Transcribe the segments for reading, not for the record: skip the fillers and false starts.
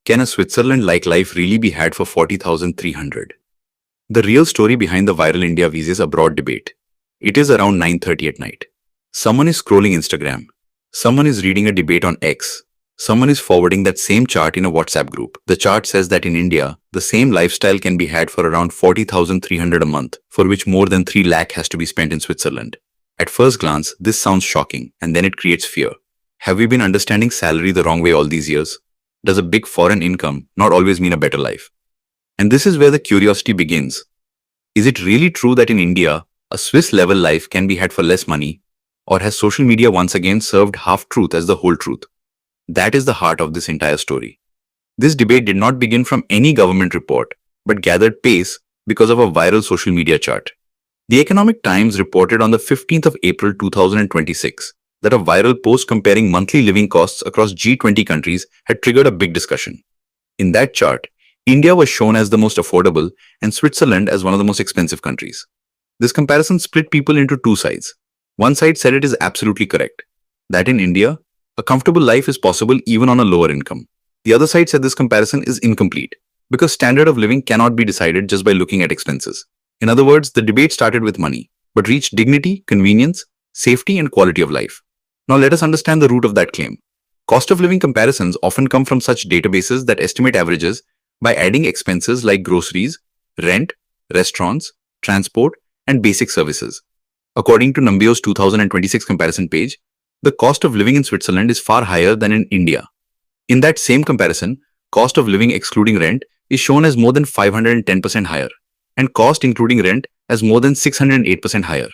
Can a Switzerland-like life really be had for 40,300? The real story behind the viral India visas abroad debate. It is around 9:30 at night. Someone is scrolling Instagram. Someone is reading a debate on X. Someone is forwarding that same chart in a WhatsApp group. The chart says that in India, the same lifestyle can be had for around 40,300 a month, for which more than 3 lakh has to be spent in Switzerland. At first glance, this sounds shocking, and then it creates fear. Have we been understanding salary the wrong way all these years? Does a big foreign income not always mean a better life? And this is where the curiosity begins. Is it really true that in India, a Swiss-level life can be had for less money? Or has social media once again served half-truth as the whole truth? That is the heart of this entire story. This debate did not begin from any government report, but gathered pace because of a viral social media chart. The Economic Times reported on the 15th of April 2026 that a viral post comparing monthly living costs across G20 countries had triggered a big discussion. In that chart, India was shown as the most affordable and Switzerland as one of the most expensive countries. This comparison split people into two sides. One side said it is absolutely correct, that in India, a comfortable life is possible even on a lower income. The other side said this comparison is incomplete, because standard of living cannot be decided just by looking at expenses. In other words, the debate started with money, but reached dignity, convenience, safety, and quality of life. Now let us understand the root of that claim. Cost of living comparisons often come from such databases that estimate averages by adding expenses like groceries, rent, restaurants, transport, and basic services. According to 𝐮𝐩𝐽𝐝𝐚𝐿's 2026 comparison page, the cost of living in Switzerland is far higher than in India. In that same comparison, cost of living excluding rent is shown as more than 510% higher, and cost including rent as more than 608% higher.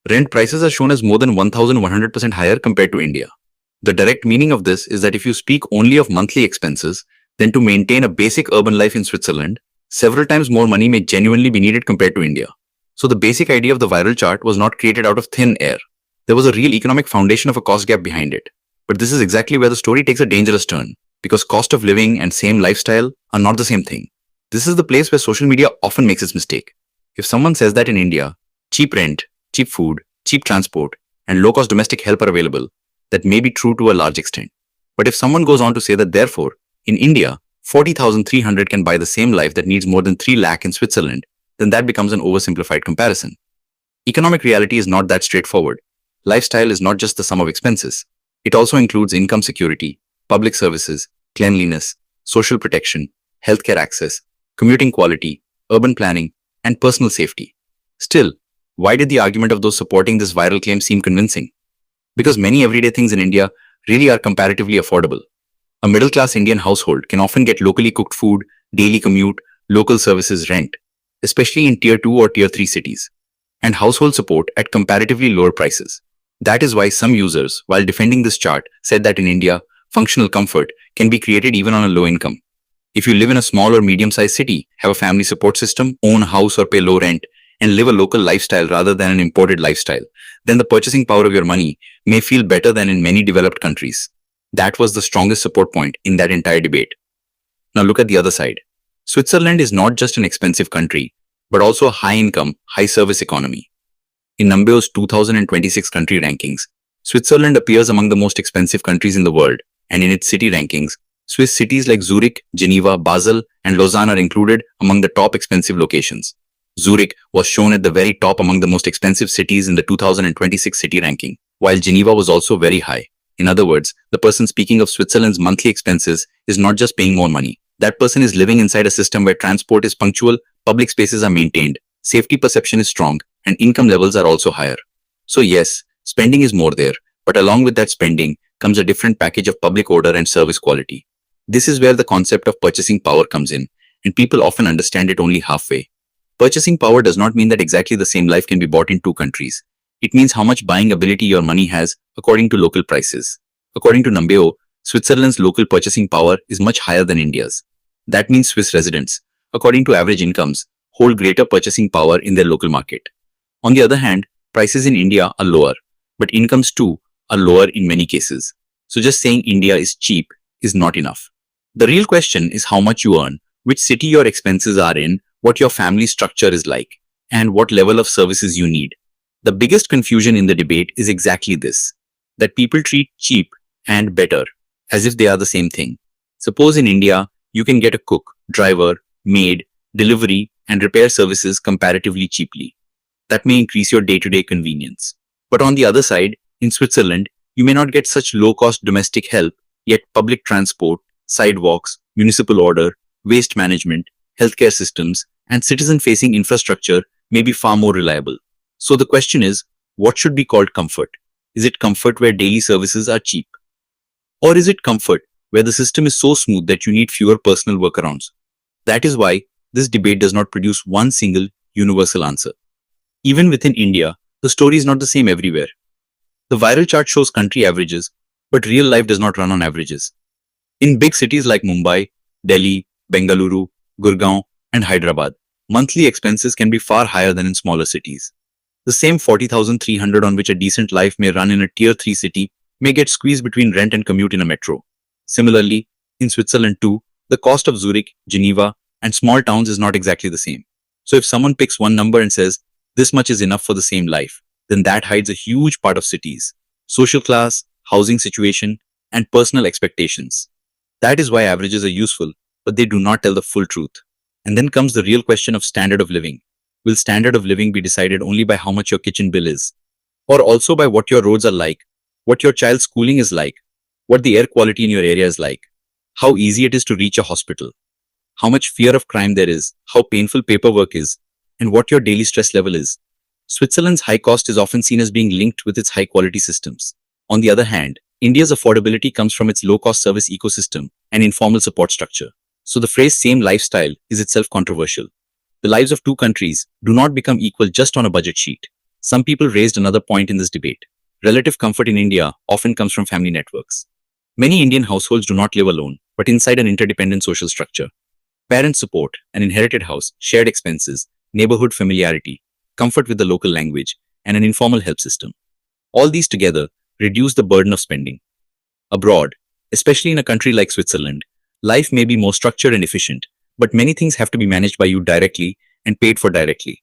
Rent prices are shown as more than 1,100% higher compared to India. The direct meaning of this is that if you speak only of monthly expenses, then to maintain a basic urban life in Switzerland, several times more money may genuinely be needed compared to India. So the basic idea of the viral chart was not created out of thin air. There was a real economic foundation of a cost gap behind it. But this is exactly where the story takes a dangerous turn, because cost of living and same lifestyle are not the same thing. This is the place where social media often makes its mistake. If someone says that in India, cheap rent, cheap food, cheap transport, and low-cost domestic help are available, that may be true to a large extent. But if someone goes on to say that therefore, in India, 40,300 can buy the same life that needs more than 3 lakh in Switzerland, then that becomes an oversimplified comparison. Economic reality is not that straightforward. Lifestyle is not just the sum of expenses. It also includes income security, public services, cleanliness, social protection, healthcare access, commuting quality, urban planning, and personal safety. Still, why did the argument of those supporting this viral claim seem convincing? Because many everyday things in India really are comparatively affordable. A middle-class Indian household can often get locally cooked food, daily commute, local services, rent, especially in Tier 2 or Tier 3 cities, and household support at comparatively lower prices. That is why some users, while defending this chart, said that in India, functional comfort can be created even on a low income. If you live in a small or medium-sized city, have a family support system, own a house or pay low rent, and live a local lifestyle rather than an imported lifestyle, then the purchasing power of your money may feel better than in many developed countries. That was the strongest support point in that entire debate. Now look at the other side. Switzerland is not just an expensive country, but also a high-income, high-service economy. In 𝐮𝐻𝐽𝐼's 2026 country rankings, Switzerland appears among the most expensive countries in the world, and in its city rankings, Swiss cities like Zurich, Geneva, Basel, and Lausanne are included among the top expensive locations. Zurich was shown at the very top among the most expensive cities in the 2026 city ranking, while Geneva was also very high. In other words, the person speaking of Switzerland's monthly expenses is not just paying more money. That person is living inside a system where transport is punctual, public spaces are maintained, safety perception is strong, and income levels are also higher. So yes, spending is more there, but along with that spending comes a different package of public order and service quality. This is where the concept of purchasing power comes in, and people often understand it only halfway. Purchasing power does not mean that exactly the same life can be bought in two countries. It means how much buying ability your money has according to local prices. According to 𝐮𝐻𝐽𝐼, Switzerland's local purchasing power is much higher than India's. That means Swiss residents, according to average incomes, hold greater purchasing power in their local market. On the other hand, prices in India are lower, but incomes too are lower in many cases. So just saying India is cheap is not enough. The real question is how much you earn, which city your expenses are in, what your family structure is like, and what level of services you need. The biggest confusion in the debate is exactly this, that people treat cheap and better as if they are the same thing. Suppose in India, you can get a cook, driver, maid, delivery, and repair services comparatively cheaply. That may increase your day-to-day convenience. But on the other side, in Switzerland, you may not get such low-cost domestic help, yet public transport, sidewalks, municipal order, waste management, healthcare systems, and citizen-facing infrastructure may be far more reliable. So the question is, what should be called comfort? Is it comfort where daily services are cheap? Or is it comfort where the system is so smooth that you need fewer personal workarounds? That is why this debate does not produce one single universal answer. Even within India, the story is not the same everywhere. The viral chart shows country averages, but real life does not run on averages. In big cities like Mumbai, Delhi, Bengaluru, Gurgaon, and Hyderabad, monthly expenses can be far higher than in smaller cities. The same 40,300 on which a decent life may run in a tier 3 city may get squeezed between rent and commute in a metro. Similarly, in Switzerland too, the cost of Zurich, Geneva, and small towns is not exactly the same. So if someone picks one number and says, this much is enough for the same life, then that hides a huge part of cities, social class, housing situation, and personal expectations. That is why averages are useful, but they do not tell the full truth. And then comes the real question of standard of living. Will standard of living be decided only by how much your kitchen bill is? Or also by what your roads are like, what your child's schooling is like, what the air quality in your area is like, how easy it is to reach a hospital, how much fear of crime there is, how painful paperwork is, and what your daily stress level is. Switzerland's high cost is often seen as being linked with its high quality systems. On the other hand, India's affordability comes from its low-cost service ecosystem and informal support structure. So the phrase same lifestyle is itself controversial. The lives of two countries do not become equal just on a budget sheet. Some people raised another point in this debate. Relative comfort in India often comes from family networks. Many Indian households do not live alone, but inside an interdependent social structure. Parent support, an inherited house, shared expenses, neighborhood familiarity, comfort with the local language, and an informal help system. All these together reduce the burden of spending. Abroad, especially in a country like Switzerland, life may be more structured and efficient, but many things have to be managed by you directly and paid for directly.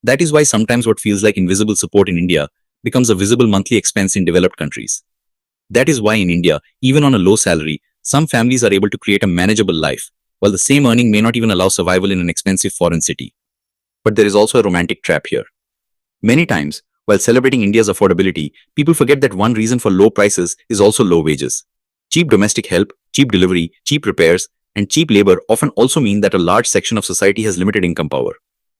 That is why sometimes what feels like invisible support in India becomes a visible monthly expense in developed countries. That is why in India, even on a low salary, some families are able to create a manageable life, while the same earning may not even allow survival in an expensive foreign city. But there is also a romantic trap here. Many times, while celebrating India's affordability, people forget that one reason for low prices is also low wages. Cheap domestic help, cheap delivery, cheap repairs, and cheap labor often also mean that a large section of society has limited income power.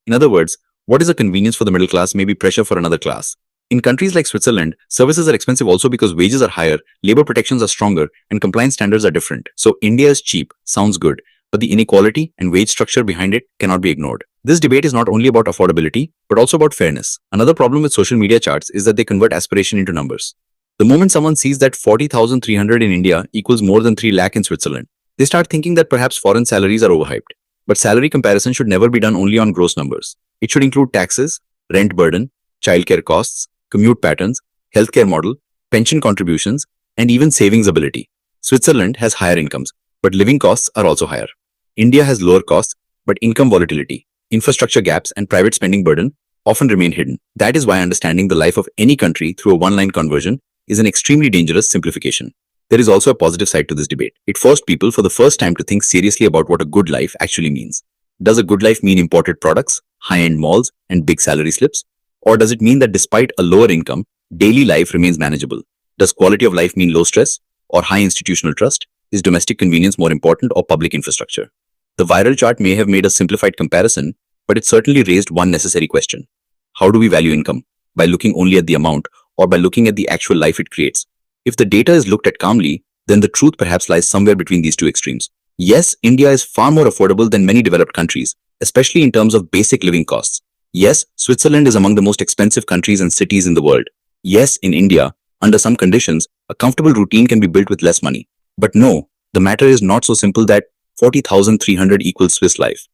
In other words, what is a convenience for the middle class may be pressure for another class. In countries like Switzerland, services are expensive also because wages are higher, labor protections are stronger, and compliance standards are different. So India is cheap, sounds good, but the inequality and wage structure behind it cannot be ignored. This debate is not only about affordability, but also about fairness. Another problem with social media charts is that they convert aspiration into numbers. The moment someone sees that 40,300 in India equals more than 3 lakh in Switzerland, they start thinking that perhaps foreign salaries are overhyped. But salary comparison should never be done only on gross numbers. It should include taxes, rent burden, childcare costs, commute patterns, healthcare model, pension contributions, and even savings ability. Switzerland has higher incomes, but living costs are also higher. India has lower costs, but income volatility, infrastructure gaps, and private spending burden often remain hidden. That is why understanding the life of any country through a one-line conversion is an extremely dangerous simplification. There is also a positive side to this debate. It forced people for the first time to think seriously about what a good life actually means. Does a good life mean imported products, high-end malls, and big salary slips? Or does it mean that despite a lower income, daily life remains manageable? Does quality of life mean low stress or high institutional trust? Is domestic convenience more important or public infrastructure? The viral chart may have made a simplified comparison, but it certainly raised one necessary question. How do we value income? By looking only at the amount or by looking at the actual life it creates? If the data is looked at calmly, then the truth perhaps lies somewhere between these two extremes. Yes, India is far more affordable than many developed countries, especially in terms of basic living costs. Yes, Switzerland is among the most expensive countries and cities in the world. Yes, in India, under some conditions, a comfortable routine can be built with less money. But no, the matter is not so simple that 40,300 equals Swiss life.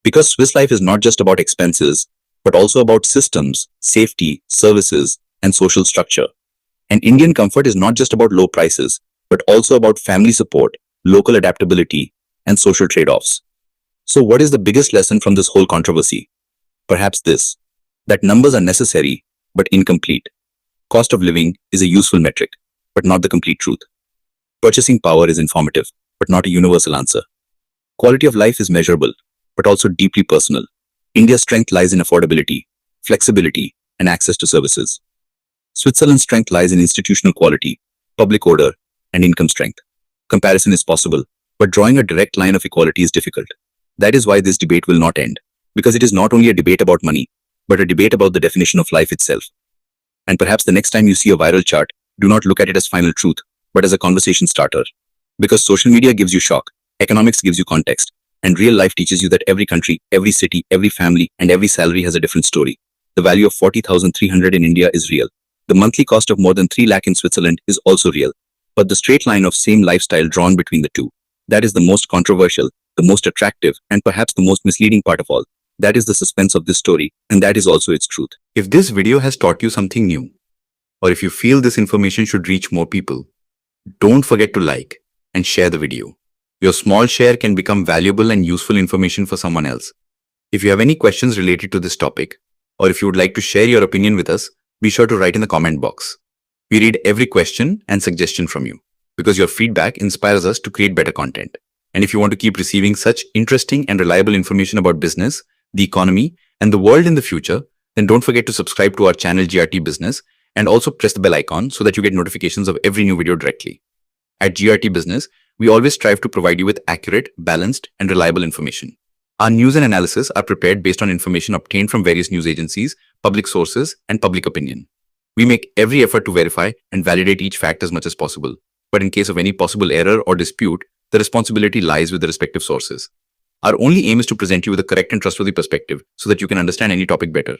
Because Swiss life is not just about expenses, but also about systems, safety, services, and social structure. And Indian comfort is not just about low prices, but also about family support, local adaptability, and social trade-offs. So what is the biggest lesson from this whole controversy? Perhaps this, that numbers are necessary, but incomplete. Cost of living is a useful metric, but not the complete truth. Purchasing power is informative, but not a universal answer. Quality of life is measurable, but also deeply personal. India's strength lies in affordability, flexibility, and access to services. Switzerland's strength lies in institutional quality, public order, and income strength. Comparison is possible, but drawing a direct line of equality is difficult. That is why this debate will not end, because it is not only a debate about money, but a debate about the definition of life itself. And perhaps the next time you see a viral chart, do not look at it as final truth, but as a conversation starter. Because social media gives you shock, economics gives you context, and real life teaches you that every country, every city, every family, and every salary has a different story. The value of 40,300 in India is real. The monthly cost of more than 3 lakh in Switzerland is also real. But the straight line of same lifestyle drawn between the two, that is the most controversial, the most attractive, and perhaps the most misleading part of all. That is the suspense of this story, and that is also its truth. If this video has taught you something new, or if you feel this information should reach more people, don't forget to like and share the video. Your small share can become valuable and useful information for someone else. If you have any questions related to this topic, or if you would like to share your opinion with us, be sure to write in the comment box. We read every question and suggestion from you, because your feedback inspires us to create better content. And if you want to keep receiving such interesting and reliable information about business, the economy, and the world in the future, then don't forget to subscribe to our channel GRT Business and also press the bell icon so that you get notifications of every new video directly. At GRT Business, we always strive to provide you with accurate, balanced, and reliable information. Our news and analysis are prepared based on information obtained from various news agencies, public sources, and public opinion. We make every effort to verify and validate each fact as much as possible. But in case of any possible error or dispute, the responsibility lies with the respective sources. Our only aim is to present you with a correct and trustworthy perspective so that you can understand any topic better.